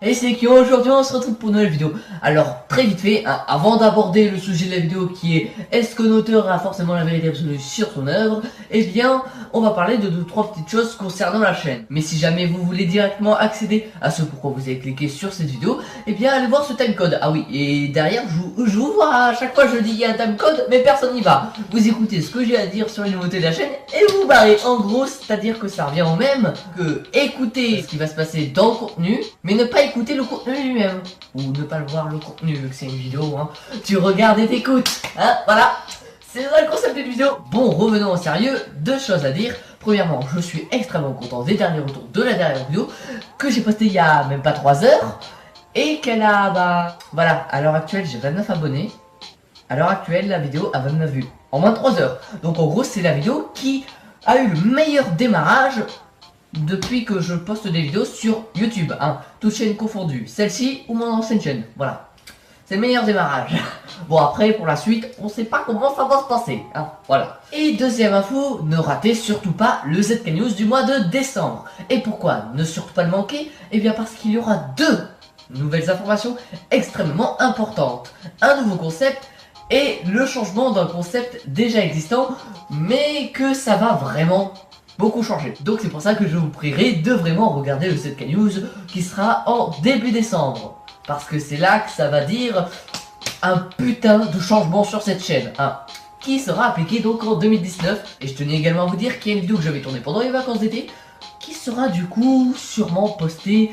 Et c'est qui aujourd'hui on se retrouve pour une nouvelle vidéo. Alors très vite fait, hein, avant d'aborder le sujet de la vidéo qui est est-ce que l'auteur a forcément la vérité absolue sur son œuvre, eh bien on va parler de 2-3 petites choses concernant la chaîne. Mais si jamais vous voulez directement accéder à ce pourquoi vous avez cliqué sur cette vidéo, eh bien allez voir ce timecode. Ah oui, et derrière je vous vois à chaque fois je dis il y a un timecode mais personne n'y va. Vous écoutez ce que j'ai à dire sur les nouveautés de la chaîne et vous barrez. En gros c'est à dire que ça revient au même que écouter ce qui va se passer dans le contenu mais ne pas écouter le contenu lui-même, ou ne pas le voir le contenu vu que c'est une vidéo, hein. Tu regardes et t'écoutes, hein, voilà, c'est ça le concept d'une vidéo. Bon, revenons au sérieux, deux choses à dire. Premièrement, je suis extrêmement content des derniers retours de la dernière vidéo que j'ai postée il y a même pas 3 heures et qu'elle a, voilà, à l'heure actuelle j'ai 29 abonnés. À l'heure actuelle la vidéo a 29 vues en moins de 3 heures. Donc en gros c'est la vidéo qui a eu le meilleur démarrage depuis que je poste des vidéos sur YouTube, hein, toutes chaînes confondues, celle-ci ou mon ancienne chaîne, voilà. C'est le meilleur démarrage. Bon après pour la suite, on sait pas comment ça va se passer, hein, voilà. Et deuxième info, ne ratez surtout pas le ZK News du mois de décembre. Et pourquoi ne surtout pas le manquer? Eh bien parce qu'il y aura 2 nouvelles informations extrêmement importantes. Un nouveau concept et le changement d'un concept déjà existant, mais que ça va vraiment beaucoup changé. Donc c'est pour ça que je vous prierai de vraiment regarder le ZK News qui sera en début décembre. Parce que c'est là que ça va dire un putain de changement sur cette chaîne, hein, qui sera appliqué donc en 2019. Et je tenais également à vous dire qu'il y a une vidéo que j'avais tournée pendant les vacances d'été, qui sera du coup sûrement postée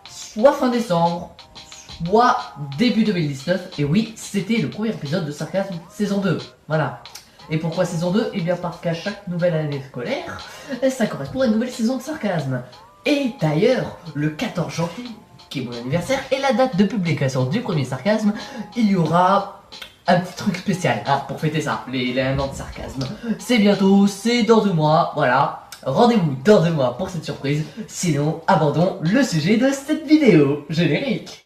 soit fin décembre, soit début 2019. Et oui, c'était le premier épisode de Sarcasme saison 2, voilà. Et pourquoi saison 2? Eh bien parce qu'à chaque nouvelle année scolaire, ça correspond à une nouvelle saison de sarcasme. Et d'ailleurs, le 14 janvier, qui est mon anniversaire, et la date de publication du premier sarcasme, il y aura un petit truc spécial, hein, pour fêter ça, les 1 an de sarcasme. C'est bientôt, c'est dans 2 mois, voilà. Rendez-vous dans 2 mois pour cette surprise, sinon abandonnons le sujet de cette vidéo. Générique.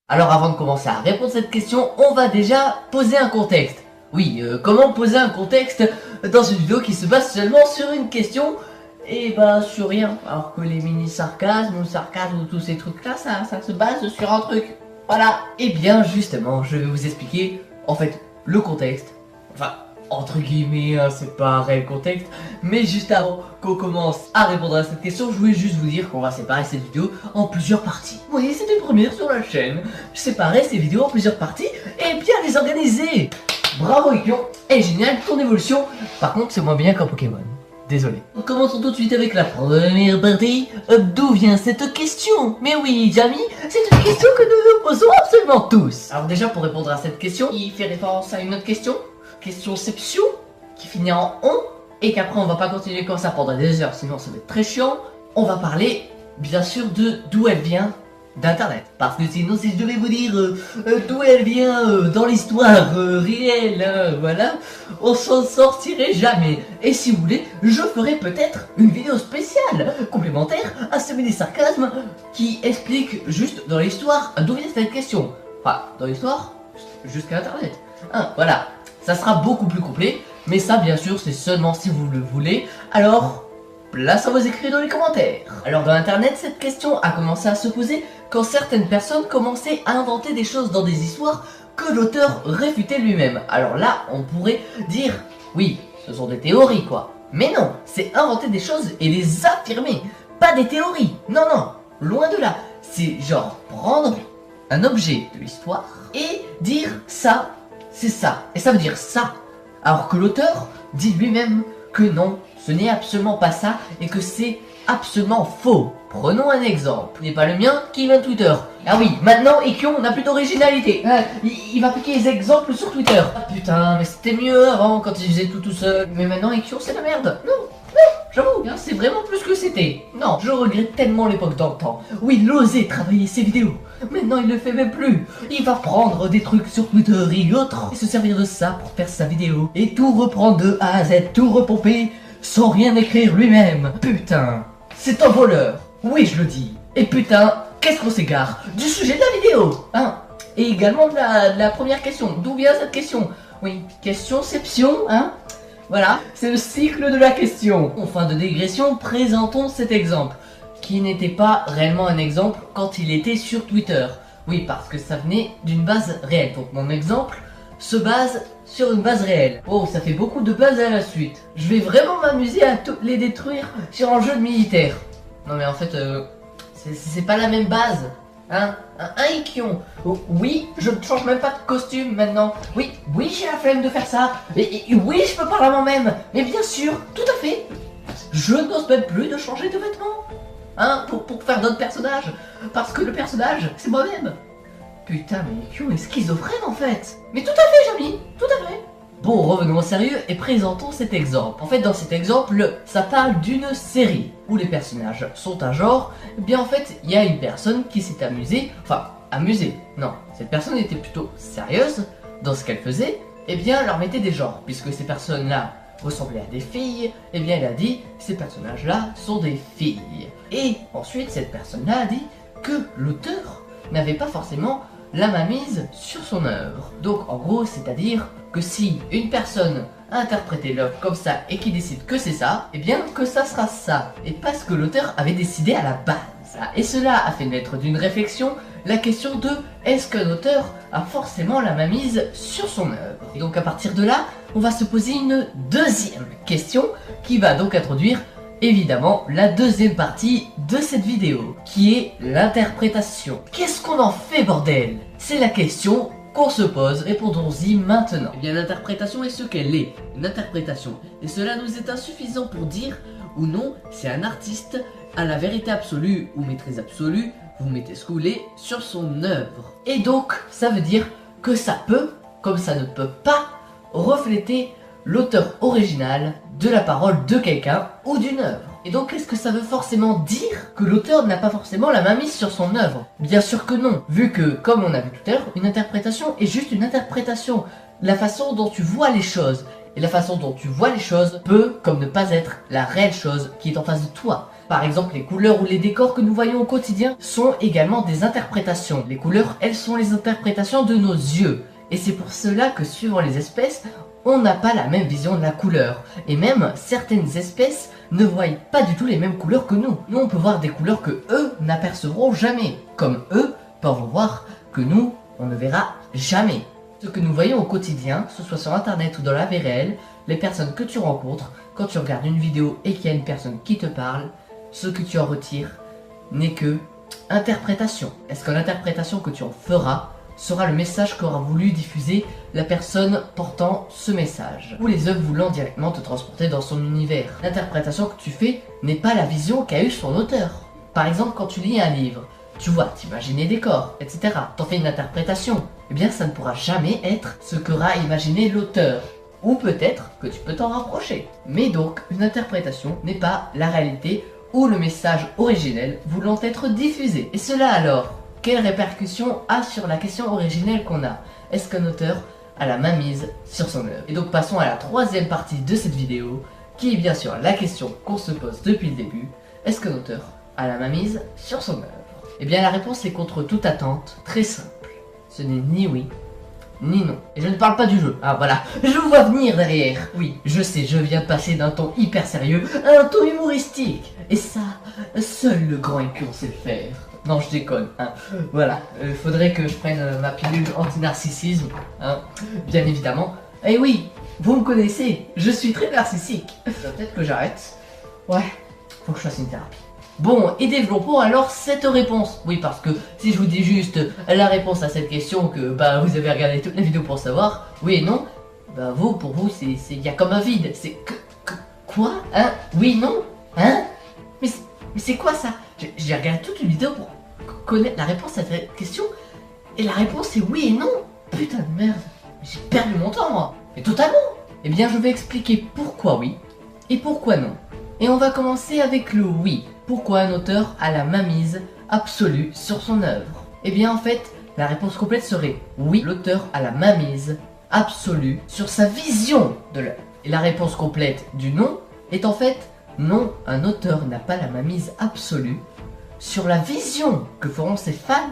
Alors avant de commencer à répondre à cette question, on va déjà poser un contexte. Oui, comment poser un contexte dans une vidéo qui se base seulement sur une question et bah sur rien. Alors que les mini-sarcasmes ou sarcasmes ou tous ces trucs là, ça se base sur un truc. Voilà. Et bien justement, je vais vous expliquer en fait le contexte. Enfin, entre guillemets, hein, c'est pas un réel contexte. Mais juste avant qu'on commence à répondre à cette question, je voulais juste vous dire qu'on va séparer cette vidéo en plusieurs parties. Oui, c'est une première sur la chaîne. Séparer ces vidéos en plusieurs parties et bien les organiser. Bravo Ikion, et génial ton évolution. Par contre, c'est moins bien qu'un Pokémon. Désolé. Commençons tout de suite avec la première partie. D'où vient cette question? Mais oui, Jamie, c'est une question que nous nous posons absolument tous. Alors déjà, pour répondre à cette question, il fait référence à une autre question. Questionception, qui finit en on, et qu'après on va pas continuer comme ça pendant des heures, sinon ça va être très chiant. On va parler, bien sûr, de d'où elle vient d'internet. Parce que sinon, si je devais vous dire d'où elle vient dans l'histoire réelle, voilà, on s'en sortirait jamais. Et si vous voulez, je ferai peut-être une vidéo spéciale, complémentaire à ce mini-sarcasme, qui explique juste dans l'histoire d'où vient cette question. Enfin, dans l'histoire, jusqu'à internet. Hein, voilà. Ça sera beaucoup plus complet, mais ça bien sûr c'est seulement si vous le voulez. Alors, place à vos écrits dans les commentaires. Alors dans internet, cette question a commencé à se poser quand certaines personnes commençaient à inventer des choses dans des histoires que l'auteur réfutait lui-même. Alors là, on pourrait dire, oui, ce sont des théories quoi. Mais non, c'est inventer des choses et les affirmer, pas des théories. Non, non, loin de là. C'est genre prendre un objet de l'histoire et dire ça. C'est ça, et ça veut dire ça. Alors que l'auteur dit lui-même que non, ce n'est absolument pas ça et que c'est absolument faux. Prenons un exemple, ce n'est pas le mien qui vient de Twitter. Ah oui, maintenant Ekion n'a plus d'originalité. Il va piquer les exemples sur Twitter. Ah putain, mais c'était mieux avant quand il faisait tout seul. Mais maintenant Ekion c'est la merde. Non, j'avoue, c'est vraiment plus que c'était. Non, je regrette tellement l'époque d'antan où il osait travailler ses vidéos. Maintenant il le fait même plus. Il va prendre des trucs sur Twitter et autres et se servir de ça pour faire sa vidéo. Et tout reprendre de A à Z, tout repomper sans rien écrire lui-même. Putain, c'est un voleur. Oui je le dis. Et putain, qu'est-ce qu'on s'égare du sujet de la vidéo, hein? Et également de la première question. D'où vient cette question? Oui, questionception, hein? Voilà, c'est le cycle de la question. En fin de digression, présentons cet exemple, qui n'était pas réellement un exemple quand il était sur Twitter. Oui, parce que ça venait d'une base réelle. Donc mon exemple se base sur une base réelle. Oh, ça fait beaucoup de bases à la suite. Je vais vraiment m'amuser à les détruire sur un jeu de militaire. Non mais en fait, c'est pas la même base. Hein, un Ikion. Oh, oui, je ne change même pas de costume maintenant. Oui, j'ai la flemme de faire ça. Et oui, je peux parler à moi-même. Mais bien sûr, tout à fait. Je n'ose même plus de changer de vêtements. Hein, pour faire d'autres personnages. Parce que le personnage, c'est moi-même. Putain, mais Ikion est schizophrène en fait. Mais tout à fait, Jamy, tout à fait. Bon, revenons au sérieux et présentons cet exemple. En fait, dans cet exemple, ça parle d'une série où les personnages sont un genre. Eh bien, en fait, il y a une personne qui s'est amusée. Enfin, amusée. Non, cette personne était plutôt sérieuse dans ce qu'elle faisait. Eh bien, elle leur mettait des genres. Puisque ces personnes-là ressemblaient à des filles, eh bien, elle a dit ces personnages-là sont des filles. Et ensuite, cette personne-là a dit que l'auteur n'avait pas forcément la mainmise sur son œuvre. Donc, en gros, c'est-à-dire que si une personne a interprété l'œuvre comme ça et qui décide que c'est ça, eh bien que ça sera ça, et pas ce que l'auteur avait décidé à la base. Et cela a fait naître d'une réflexion la question de est-ce qu'un auteur a forcément la mainmise sur son œuvre. Et donc à partir de là, on va se poser une deuxième question qui va donc introduire évidemment la deuxième partie de cette vidéo, qui est l'interprétation. Qu'est-ce qu'on en fait, bordel? C'est la question qu'on se pose, répondons-y maintenant. Eh bien, l'interprétation est ce qu'elle est, une interprétation. Et cela nous est insuffisant pour dire ou non si un artiste a la vérité absolue ou maîtrise absolue, vous mettez ce que vous voulez, sur son œuvre. Et donc, ça veut dire que ça peut, comme ça ne peut pas, refléter l'auteur original de la parole de quelqu'un ou d'une œuvre. Et donc, est-ce que ça veut forcément dire que l'auteur n'a pas forcément la mainmise sur son œuvre? Bien sûr que non, vu que, comme on a vu tout à l'heure, une interprétation est juste une interprétation. La façon dont tu vois les choses, et la façon dont tu vois les choses peut, comme ne pas être, la réelle chose qui est en face de toi. Par exemple, les couleurs ou les décors que nous voyons au quotidien sont également des interprétations. Les couleurs, elles sont les interprétations de nos yeux. Et c'est pour cela que, suivant les espèces, on n'a pas la même vision de la couleur. Et même, certaines espèces ne voient pas du tout les mêmes couleurs que nous. Nous, on peut voir des couleurs que eux n'apercevront jamais. Comme eux peuvent voir que nous, on ne verra jamais. Ce que nous voyons au quotidien, que ce soit sur internet ou dans la vie réelle, les personnes que tu rencontres, quand tu regardes une vidéo et qu'il y a une personne qui te parle, ce que tu en retires n'est que interprétation. Est-ce que l'interprétation que tu en feras sera le message qu'aura voulu diffuser la personne portant ce message, ou les œuvres voulant directement te transporter dans son univers? L'interprétation que tu fais n'est pas la vision qu'a eu son auteur. Par exemple, quand tu lis un livre, tu vois, t'imagines les décors, etc. T'en fais une interprétation. Eh bien, ça ne pourra jamais être ce qu'aura imaginé l'auteur. Ou peut-être que tu peux t'en rapprocher. Mais donc, une interprétation n'est pas la réalité ou le message originel voulant être diffusé. Et cela alors, quelle répercussion a sur la question originelle qu'on a? Est-ce qu'un auteur a la mainmise sur son œuvre? Et donc passons à la troisième partie de cette vidéo, qui est bien sûr la question qu'on se pose depuis le début. Est-ce qu'un auteur a la mainmise sur son œuvre? Eh bien la réponse est contre toute attente, très simple. Ce n'est ni oui, ni non. Et je ne parle pas du jeu. Ah voilà, je vous vois venir derrière. Oui, je sais, je viens de passer d'un ton hyper sérieux à un ton humoristique. Et ça, seul le grand Ikion sait le faire. Non, je déconne, hein. Voilà, faudrait que je prenne ma pilule anti-narcissisme, hein, bien évidemment. Et oui, vous me connaissez, je suis très narcissique. Peut-être que j'arrête. Ouais, faut que je fasse une thérapie. Bon, et développons alors cette réponse. Oui, parce que si je vous dis juste la réponse à cette question que bah vous avez regardé toute la vidéo pour savoir, oui et non, bah vous, pour vous, il y a comme un vide. C'est quoi? Hein? Oui, non? Hein? Mais c'est quoi ça? J'ai regardé toute une vidéo pour connaître la réponse à cette question, et la réponse est oui et non. Putain de merde, j'ai perdu mon temps moi. Mais totalement. Eh bien je vais expliquer pourquoi oui et pourquoi non. Et on va commencer avec le oui. Pourquoi un auteur a la mainmise absolue sur son œuvre? Eh bien en fait, la réponse complète serait oui, l'auteur a la mainmise absolue sur sa vision de l'œuvre. Et la réponse complète du non est en fait non, un auteur n'a pas la mainmise absolue sur la vision que feront ces fans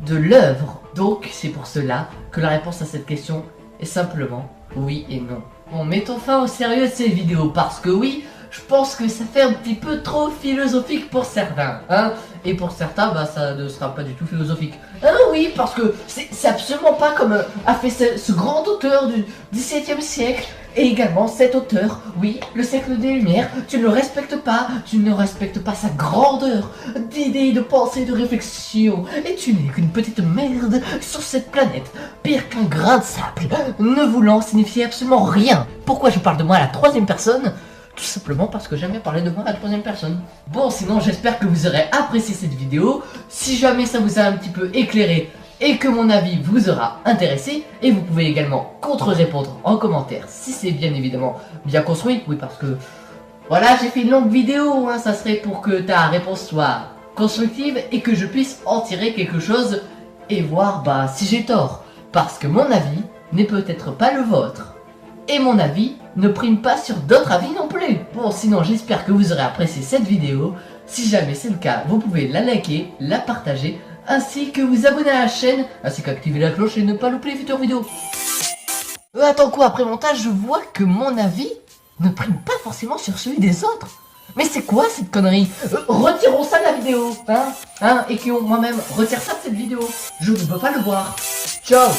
de l'œuvre. Donc c'est pour cela que la réponse à cette question est simplement oui et non. Bon, mettons fin au sérieux de ces vidéos parce que oui, je pense que ça fait un petit peu trop philosophique pour certains, hein. Et pour certains, bah ça ne sera pas du tout philosophique. Ah oui, parce que c'est absolument pas comme a fait ce grand auteur du XVIIe siècle. Et également cet auteur, oui, le siècle des Lumières, tu ne le respectes pas, tu ne respectes pas sa grandeur d'idées, de pensée, de réflexion, et tu n'es qu'une petite merde sur cette planète, pire qu'un grain de sable, ne voulant signifier absolument rien. Pourquoi je parle de moi à la troisième personne ? Tout simplement parce que j'aime bien parler de moi à la troisième personne. Bon, sinon j'espère que vous aurez apprécié cette vidéo. Si jamais ça vous a un petit peu éclairé et que mon avis vous aura intéressé, et vous pouvez également contre-répondre en commentaire si c'est bien évidemment bien construit. Oui, parce que voilà, j'ai fait une longue vidéo, hein, ça serait pour que ta réponse soit constructive et que je puisse en tirer quelque chose et voir bah si j'ai tort. Parce que mon avis n'est peut-être pas le vôtre. Et mon avis ne prime pas sur d'autres avis non plus. Bon, sinon j'espère que vous aurez apprécié cette vidéo. Si jamais c'est le cas, vous pouvez la liker, la partager, ainsi que vous abonner à la chaîne, ainsi qu'activer la cloche et ne pas louper les futures vidéos. Attends quoi, après montage, je vois que mon avis ne prime pas forcément sur celui des autres. Mais c'est quoi cette connerie? Retirons ça de la vidéo, hein, et que moi-même retire ça de cette vidéo. Je ne peux pas le voir. Ciao.